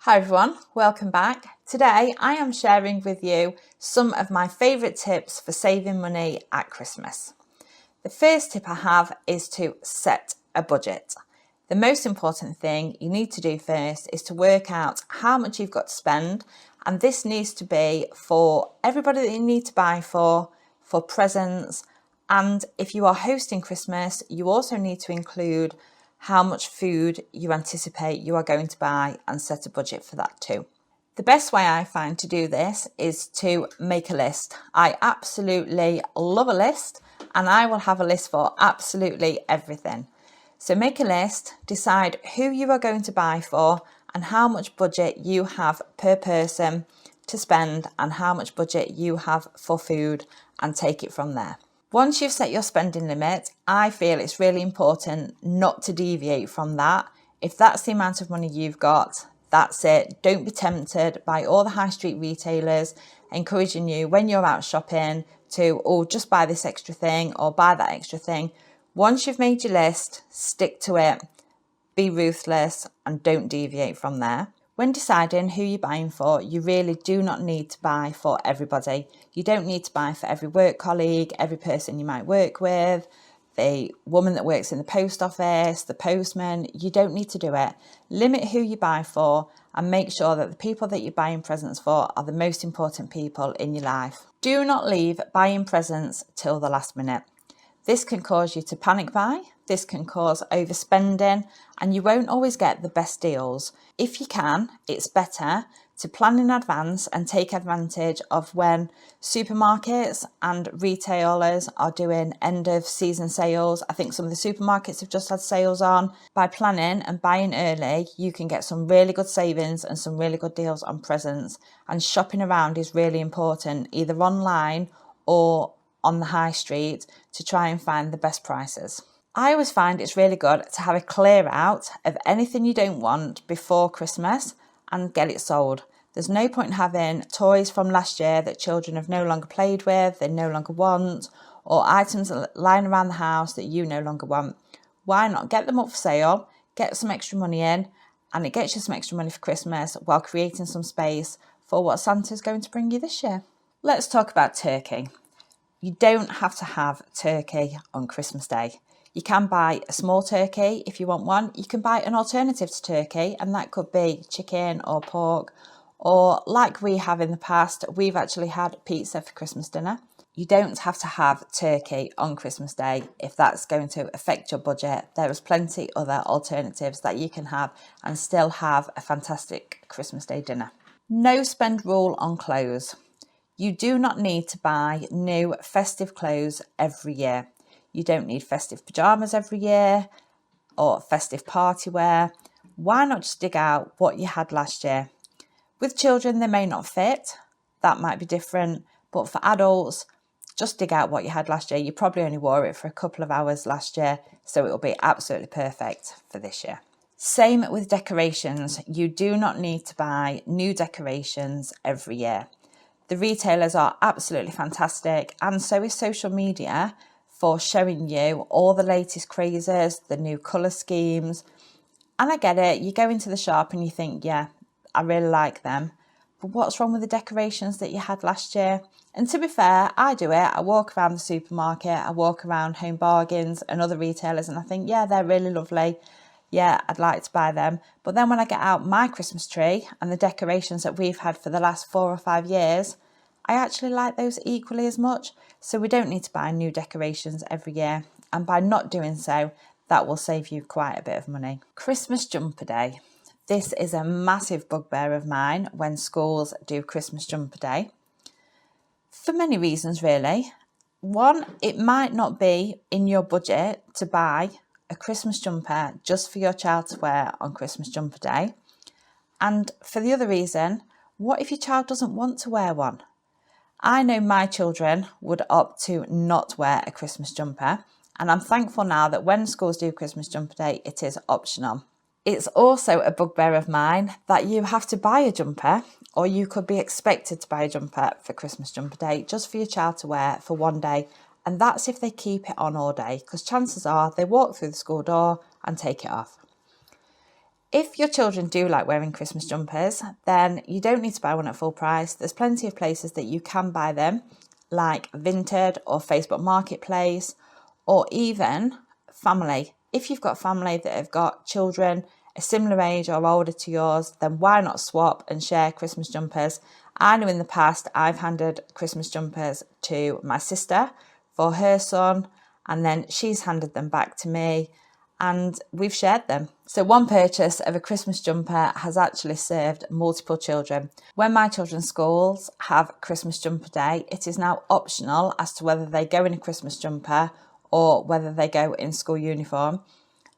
Hi everyone, welcome back. Today I am sharing with you some of my favourite tips for saving money at Christmas. The first tip I have is to set a budget. The most important thing you need to do first is to work out how much you've got to spend, and this needs to be for everybody that you need to buy for presents, and if you are hosting Christmas, you also need to include how much food you anticipate you are going to buy and set a budget for that too. The best way I find to do this is to make a list. I absolutely love a list, and I will have a list for absolutely everything. So make a list, decide who you are going to buy for and how much budget you have per person to spend and how much budget you have for food, and take it from there. Once you've set your spending limit, I feel it's really important not to deviate from that. If that's the amount of money you've got, that's it. Don't be tempted by all the high street retailers encouraging you when you're out shopping to, just buy this extra thing or buy that extra thing. Once you've made your list, stick to it, be ruthless, and don't deviate from there. When deciding who you're buying for, you really do not need to buy for everybody. You don't need to buy for every work colleague, every person you might work with, the woman that works in the post office, the postman. You don't need to do it. Limit who you buy for and make sure that the people that you're buying presents for are the most important people in your life. Do not leave buying presents till the last minute. This can cause you to panic buy, this can cause overspending, and you won't always get the best deals. If you can, it's better to plan in advance and take advantage of when supermarkets and retailers are doing end of season sales. I think some of the supermarkets have just had sales on. By planning and buying early, you can get some really good savings and some really good deals on presents. And shopping around is really important, either online or on the high street, to try and find the best prices. I always find it's really good to have a clear out of anything you don't want before Christmas and get it sold. There's no point in having toys from last year that children have no longer played with, they no longer want, or items lying around the house that you no longer want. Why not get them up for sale, get some extra money in, and it gets you some extra money for Christmas while creating some space for what Santa's going to bring you this year. Let's talk about turkey. You don't have to have turkey on Christmas Day. You can buy a small turkey if you want one. You can buy an alternative to turkey, and that could be chicken or pork, or like we have in the past, we've actually had pizza for Christmas dinner. You don't have to have turkey on Christmas Day if that's going to affect your budget. There is plenty other alternatives that you can have and still have a fantastic Christmas Day dinner. No spend rule on clothes. You do not need to buy new festive clothes every year. You don't need festive pyjamas every year or festive party wear. Why not just dig out what you had last year? With children, they may not fit. That might be different. But for adults, just dig out what you had last year. You probably only wore it for a couple of hours last year, so it will be absolutely perfect for this year. Same with decorations. You do not need to buy new decorations every year. The retailers are absolutely fantastic, and so is social media for showing you all the latest crazes, the new colour schemes. And I get it, you go into the shop and you think, yeah, I really like them. But what's wrong with the decorations that you had last year? And to be fair, I do it. I walk around the supermarket, I walk around Home Bargains and other retailers, and I think, yeah, they're really lovely. Yeah, I'd like to buy them. But then when I get out my Christmas tree and the decorations that we've had for the last 4 or 5 years, I actually like those equally as much. So we don't need to buy new decorations every year. And by not doing so, that will save you quite a bit of money. Christmas jumper day. This is a massive bugbear of mine when schools do Christmas jumper day. For many reasons, really. One, it might not be in your budget to buy a Christmas jumper just for your child to wear on Christmas jumper day. And for the other reason, what if your child doesn't want to wear one? I know my children would opt to not wear a Christmas jumper, and I'm thankful now that when schools do Christmas jumper day, it is optional. It's also a bugbear of mine that you have to buy a jumper, or you could be expected to buy a jumper for Christmas jumper day just for your child to wear for one day, and that's if they keep it on all day, because chances are they walk through the school door and take it off. If your children do like wearing Christmas jumpers, then you don't need to buy one at full price. There's plenty of places that you can buy them, like Vinted or Facebook Marketplace, or even family. If you've got family that have got children a similar age or older to yours, then why not swap and share Christmas jumpers? I know in the past I've handed Christmas jumpers to my sister for her son, and then she's handed them back to me, and we've shared them. So one purchase of a Christmas jumper has actually served multiple children. When my children's schools have Christmas jumper day, it is now optional as to whether they go in a Christmas jumper or whether they go in school uniform.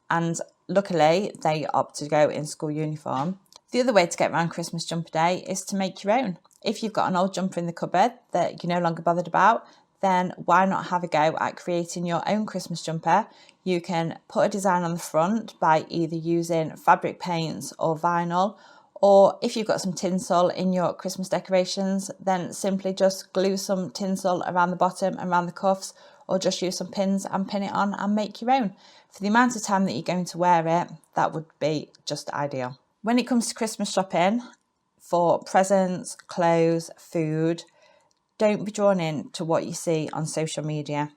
And luckily, they opt to go in school uniform. The other way to get around Christmas jumper day is to make your own. If you've got an old jumper in the cupboard that you're no longer bothered about, then why not have a go at creating your own Christmas jumper? You can put a design on the front by either using fabric paints or vinyl, or if you've got some tinsel in your Christmas decorations, then simply just glue some tinsel around the bottom and around the cuffs, or just use some pins and pin it on and make your own. For the amount of time that you're going to wear it, that would be just ideal. When it comes to Christmas shopping for presents, clothes, food, don't be drawn in to what you see on social media.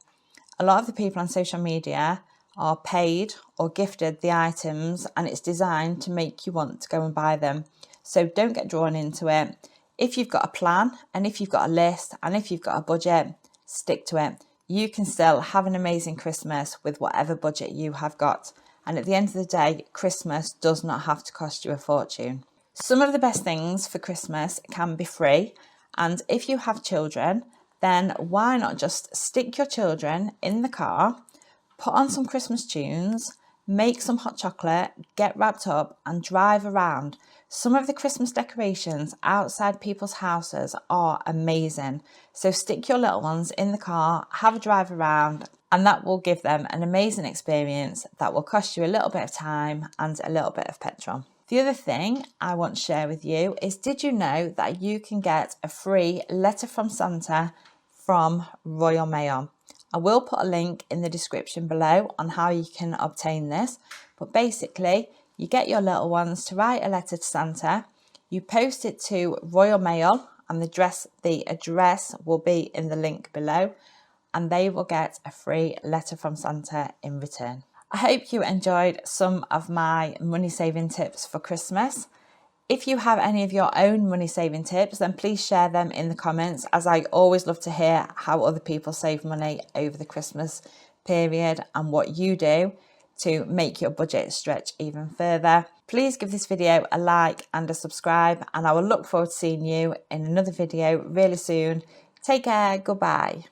A lot of the people on social media are paid or gifted the items, and it's designed to make you want to go and buy them. So don't get drawn into it. If you've got a plan, and if you've got a list, and if you've got a budget, stick to it. You can still have an amazing Christmas with whatever budget you have got. And at the end of the day, Christmas does not have to cost you a fortune. Some of the best things for Christmas can be free. And if you have children, then why not just stick your children in the car, put on some Christmas tunes, make some hot chocolate, get wrapped up and drive around. Some of the Christmas decorations outside people's houses are amazing. So stick your little ones in the car, have a drive around, and that will give them an amazing experience that will cost you a little bit of time and a little bit of petrol. The other thing I want to share with you is, did you know that you can get a free letter from Santa from Royal Mail? I will put a link in the description below on how you can obtain this, but basically you get your little ones to write a letter to Santa, you post it to Royal Mail, and the address will be in the link below, and they will get a free letter from Santa in return. I hope you enjoyed some of my money saving tips for Christmas. If you have any of your own money saving tips, then please share them in the comments, as I always love to hear how other people save money over the Christmas period and what you do to make your budget stretch even further. Please give this video a like and a subscribe, and I will look forward to seeing you in another video really soon. Take care, goodbye.